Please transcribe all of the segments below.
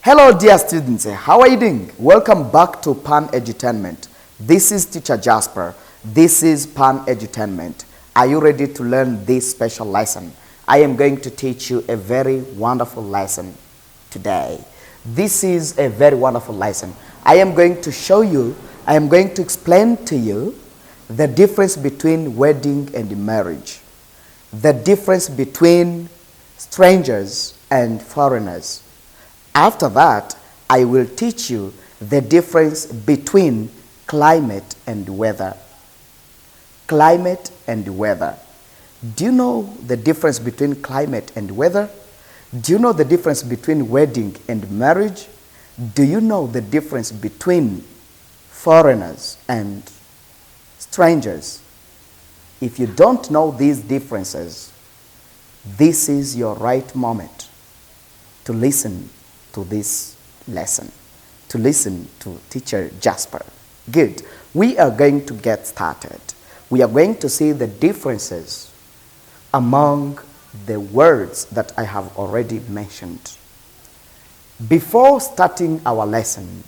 Hello dear students, how are you doing? Welcome back to Pan Edutainment. This is teacher Jasper. This is Pan Edutainment. Are you ready to learn this special lesson? I am going to teach you a very wonderful lesson today. This is a very wonderful lesson. I am going to explain to you the difference between wedding and marriage, the difference between strangers and foreigners. After that, I will teach you the difference between climate and weather. Climate and weather. Do you know the difference between climate and weather? Do you know the difference between wedding and marriage? Do you know the difference between foreigners and strangers? If you don't know these differences, this is your right moment to listen to this lesson, to listen to teacher Jasper. Good. We are going to get started. We are going to see the differences among the words that I have already mentioned. Before starting our lesson,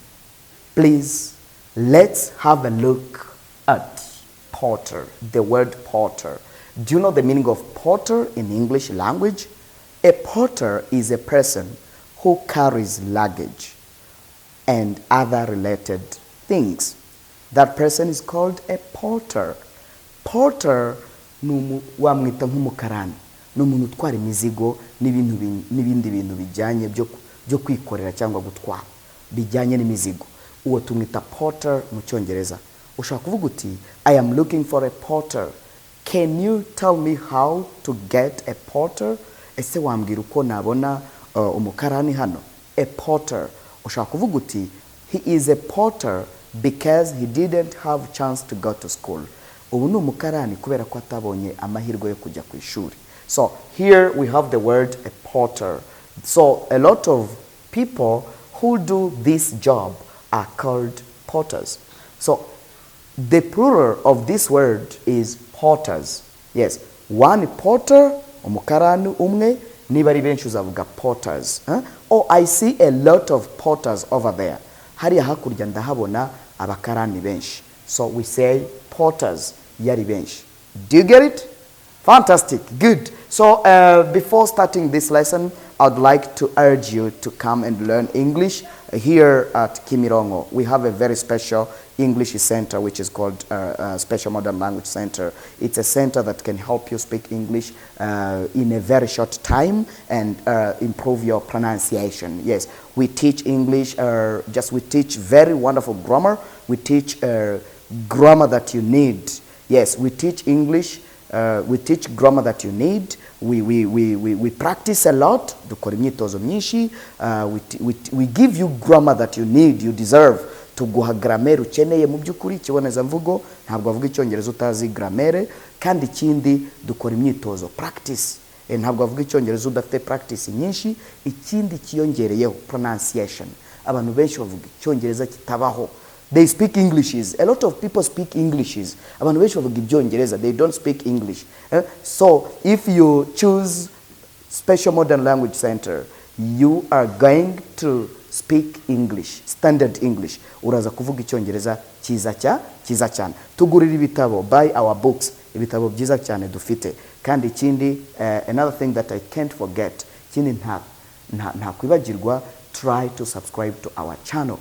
please let's have a look at porter, the word porter. Do you know the meaning of porter in English language? A porter is a person who carries luggage and other related things. That person is called a porter. Porter wamwita nk'umukarani, n'umuntu utwara imizigo n'ibindi bintu bijyanye byo kwikorera cyangwa gutwara bijyanye n'imizigo. Uwo tumwita porter mu Cyongereza. Ushaka kuvuga uti I am looking for a porter. Can you tell me how to get a porter? Ese wambwira uko nabona umukarani hano? A porter. Ushaka kuvuga uti he is a porter because he didn't have chance to go to school. Ubu ni umukarani kubera ko atabonye amahirwe yo kujya ku ishuri. So here we have the word a porter. So a lot of people who do this job are called porters. So the plural of this word is porters. Yes, one porter, umukarani umwe, niba ari benshi uzavuga porters. Oh, I see a lot of porters over there. Hariya hakurya ndahabona abakarani benshi. So we say porters, yari benshi. Do you get it? Fantastic, good. So before starting this lesson, I'd like to urge you to come and learn English here at Kimirongo. We have a very special English center which is called Special Modern Language Center. It's a center that can help you speak English in a very short time and improve your pronunciation. Yes, we teach English, we teach very wonderful grammar. We teach grammar that you need. Yes, we teach English. We teach grammar that you need. We practice a lot. Dukora imyitozo myinshi. We give you grammar that you need, you deserve. Tuguha grammar ukeneye mu byukuri kiboneza mvugo ntabwo avuga Icyongereza utazi grammar kandi ikindi dukora imyitozo practice. Ntabwo avuga Icyongereza udafite practice nyinshi, ikindi kiyongereyeho pronunciation. Abantu benshi bavuga Icyongereza kitabaho. They speak Englishes. A lot of people speak Englishes. Abantu benshi bavuga Ibyongereza, they don't speak English. So if you choose Special Modern Language Center, you are going to speak English, standard English. Uraza kuvuga Icyongereza cyiza cyane. Tugurira ibitabo, buy our books. Ibitabo byiza cyane dufite. Kandi ikindi another thing that I can't forget, ikindi nta kwibagirwa, try to subscribe to our channel.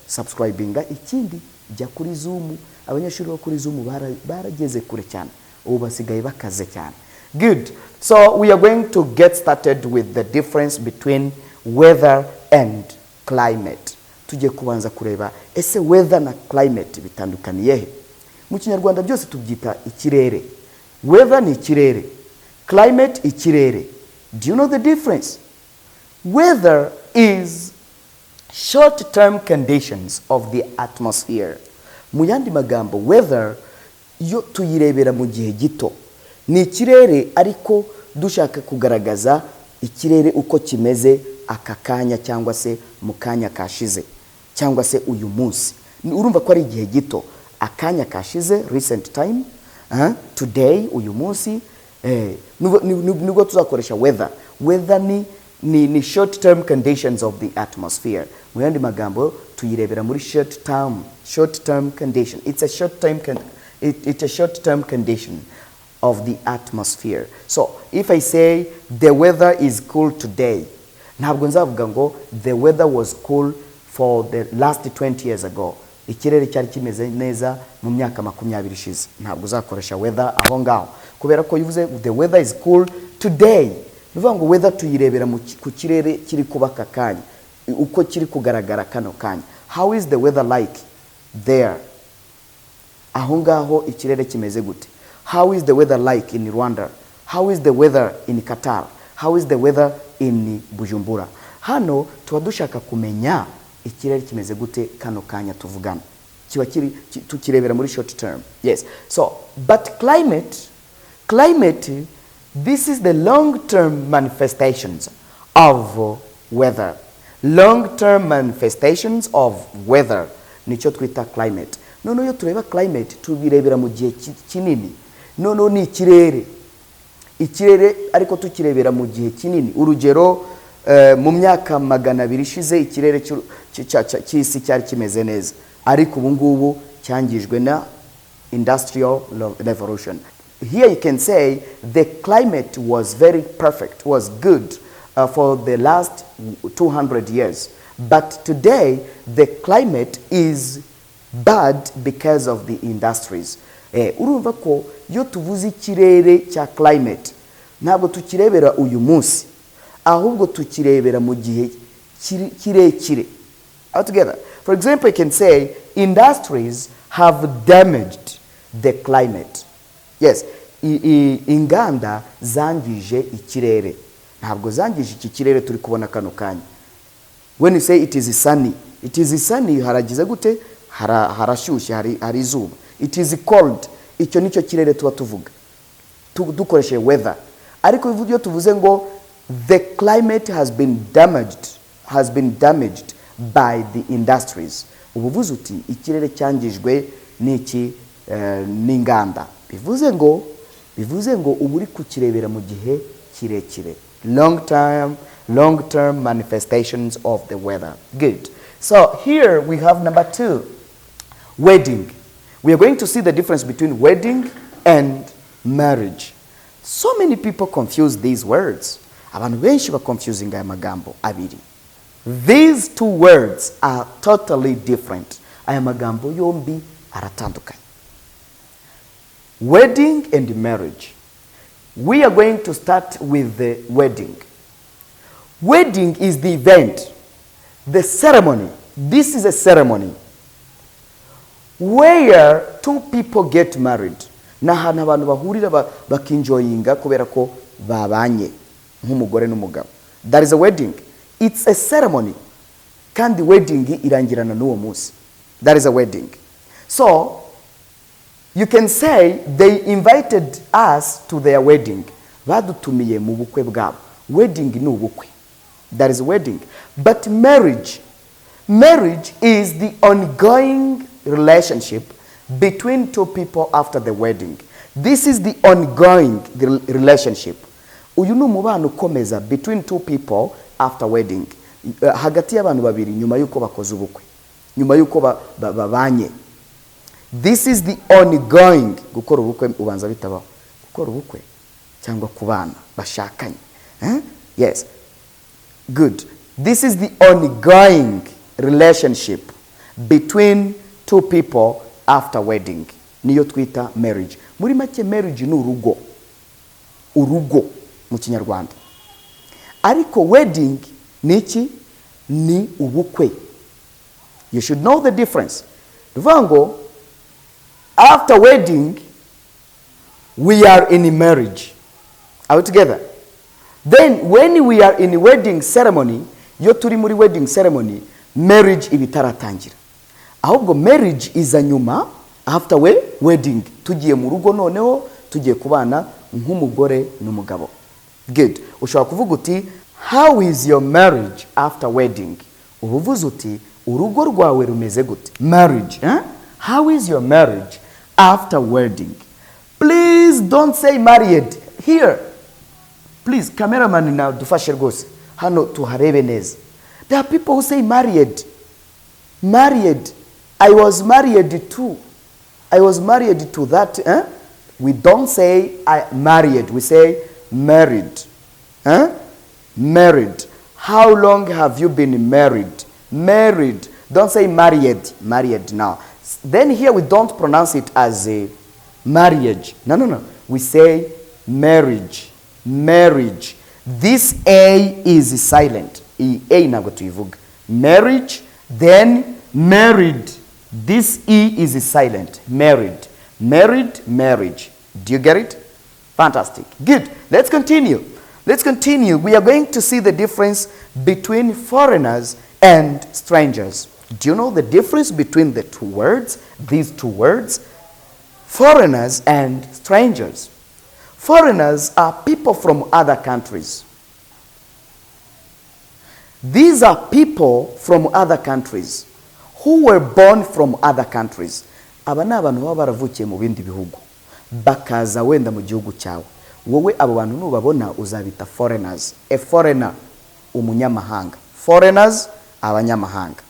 Subscribinga ikindi jya kuri Zoom. Abanyeshuri bo kuri Zoom barageze kure cyane. Ubu basigaye bakaze cyane. Good. So we are going to get started with the difference between weather and climate. Tujye kubanza kureba ese weather na climate bitandukaniye he? Mu Kinyarwanda byose tubyita ikirere. Weather ni ikirere. Climate ikirere. Do you know the difference? Weather is short-term conditions of the atmosphere. Mu yandi magambo, weather yo tuyirebera mu gihe gito. Ni ikirere ariko dushaka kugaragaza ikirere uko kimeze aka kanya cyangwa se mu kanya kashize cyangwa se uyu munsi. Urumva ko ari igihe gito. Akanya kashize, recent time, today, uyu munsi, nubwo tuzakoresha weather. Weather ni ni short term conditions of the atmosphere. Mu yandi magambo tuyirebera muri short term condition. It's a short term condition of the atmosphere. So if I say the weather is cool today, ntabwo nzavuga ngo the weather was cool for the last 20 years ago. Ikirere cyari kimeze neza mu myaka 20 ishize. Ntabwo uzakoresha weather aho ngaho. Kubera ko yuvuze the weather is cool today. Bivuga ngo weather tuyirebera ku kirere kiri kubaka kanya. Uko kiri kugaragara kano kanya. How is the weather like there? Aho ngaho ikirere kimeze gute? How is the weather like in Rwanda? How is the weather in Qatar? How is the weather in Bujumbura? Hano tuba dushaka kumenya ikirere kimeze gute kano kanya tuvugana. Kiba tukirebera muri short term. Yes. So, but climate, this is the long-term manifestations of weather. Long-term manifestations of weather. Nicho twita climate. Noneho yo tureba climate tubirebera mu gihe kinini. Noneho ni ikirere ariko tukirebera mu gihe kinini. Urugero mu myaka 200 ishize ikirere cy'isi cyari kimeze neza. Ariko ubu ngubu cyangijwe na industrial revolution. Here you can say the climate was very perfect, was good for the last 200 years. But today the climate is bad because of the industries. Urumva ko yo tuvuze ikirere cya climate ntabwo tukirebera uyu munsi ahubwo tukirebera mu gihe kirekire. Altogether, for example, I can say industries have damaged the climate. Yes, inganda zangije ikirere. Ntabwo zangije iki kirere turi kubona kano kanya. When you say it is sunny, haragize gute? Harashyushye, hari izuba. It is cold. Icyo nicyo kirere tuba tuvuga. Dukoreshe weather. Ariko iyo tuvuze ngo the climate has been damaged by the industries. Ubuvuze uti ikirere cyangijwe n'iki n'inganda. Bivuze ngo uburi kukirebera mu gihe kirekire. Long term manifestations of the weather. Good. So here we have number 2. Wedding. We are going to see the difference between wedding and marriage. So many people confuse these words. Abantu benshi confusing aya magambo abiri. These 2 words are totally different. Aya magambo yombi aratandukanye. Wedding and marriage. We are going to start with the wedding. Wedding is the event, the ceremony. This is a ceremony where 2 people get married. Na hana abantu bahurira bakinjoyinga kubera ko babanye nk'umugore n'umugabo. That is a wedding. It's a ceremony. Kandi wedding irangirana n'uwo munsi. That is a wedding. So you can say they invited us to their wedding. Badutumiye mu bukwe bwabo. Wedding ni ubukwe. That is a wedding. But marriage is the ongoing relationship between 2 people after the wedding. This is the ongoing relationship. Uyu ni umubano ukomeza between 2 people after wedding. Hagati y'abantu babiri nyuma yuko bakoze ubukwe. Nyuma yuko babanye. This is the ongoing. Gukora ubukwe ubanza bitabaho. Gukora ubukwe cyangwa kubana bashakanye. Yes. Good. This is the ongoing relationship between 2 people after wedding. Niyo twita marriage. Muri make marriage ni urugo. Urugo mu Kinyarwanda. Ariko wedding niki ni ubukwe. You should know the difference. Ruvango, after wedding we are in marriage. Are we together? Then when we are in wedding ceremony, yo turi muri wedding ceremony, marriage ibitaratangira. Ahubwo marriage iza nyuma after wedding. Tugiye mu rugo noneho tugiye kubana nk'umugore n'umugabo. Good. Ushobora kuvuga uti how is your marriage after wedding? Uvuze uti urugo rwawe rumeze gute? Marriage, How is your marriage after wedding? Please don't say married here. Please, cameraman now dufashe rwose. hano tuharebe neza. There are people who say married. Married. I was married to. I was married to that. We don't say I married. We say married. Married. How long have you been married? Married. Don't say married. Married now. Then here we don't pronounce it as a marriage. No. We say marriage. Marriage. This A is silent. A ntabwo tuyivuga. Marriage, then married. This E is silent. Married. Married, marriage. Do you get it? Fantastic. Good. Let's continue. Let's continue. We are going to see the difference between foreigners and strangers. Do you know the difference between the two words? These two words? Foreigners and strangers. Foreigners are people from other countries. These are people from other countries who were born from other countries. Aba ni abantu baba baravukiye mu bindi bihugu bakaza wenda mu gihugu cyawe. Wowe abo bantu nubabona uzabita foreigners. A foreigner, umunyamahanga. Foreigners, abanyamahanga.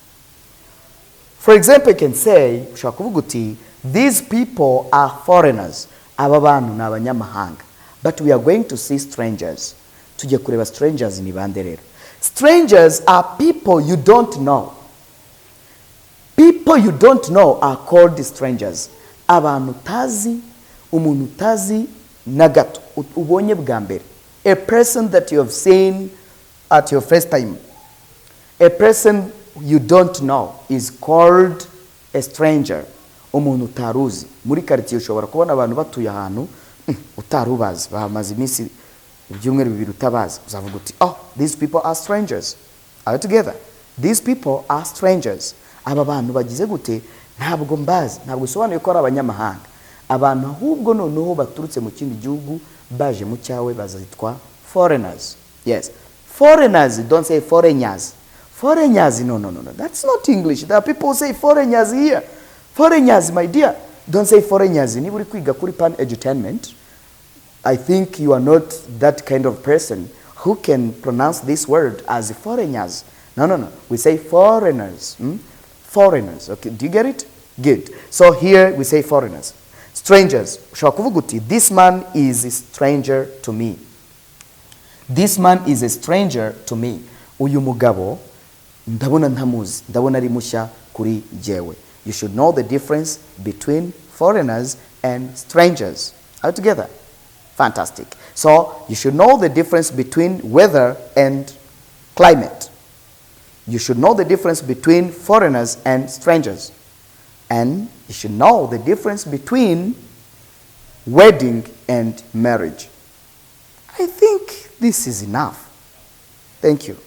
For example, you can say, ushobora kuvuga uti, these people are foreigners. Aba bantu ni abanyamahanga. But we are going to see strangers. Tujye kureba strangers ni bande rero. Strangers are people you don't know. People you don't know are called strangers. Abantu utazi, umuntu utazi na gato ubonye bwa mbere. A person that you have seen at your first time. A person you don't know is called a stranger. Umuntu utaruzi. Muri quartier ushobora kubona abantu batuye ahantu utarubazi bamaze iminsi ibyumweru bibiri utabazi. Uzavuga uti, oh, these people are strangers. Are you together? These people are strangers. Aba bantu bagize gute ntabwo mbazi, ntabwo sobanuye ko ari abanyamahanga. Abantu ahubwo noneho baturutse mu kindi gihugu baje mu cyawe bazitwa foreigners. Yes. Foreigners, don't say foreigners. Foreigners, no. That's not English. There are people who say foreigners here. Foreigners, my dear. Don't say foreigners. Niba uri kwiga kuri Pan Edutainment, I think you are not that kind of person who can pronounce this word as foreigners. No. We say foreigners. Foreigners. Okay, do you get it? Good. So here we say foreigners. Strangers. Ushobora kuvuga uti, this man is a stranger to me. This man is a stranger to me. Uyu mugabo ndabona ntamuzi, ndabona ari mushya kuri jewe. You should know the difference between foreigners and strangers. Are you together? Fantastic. So you should know the difference between weather and climate. You should know the difference between foreigners and strangers. And you should know the difference between wedding and marriage. I think this is enough. Thank you.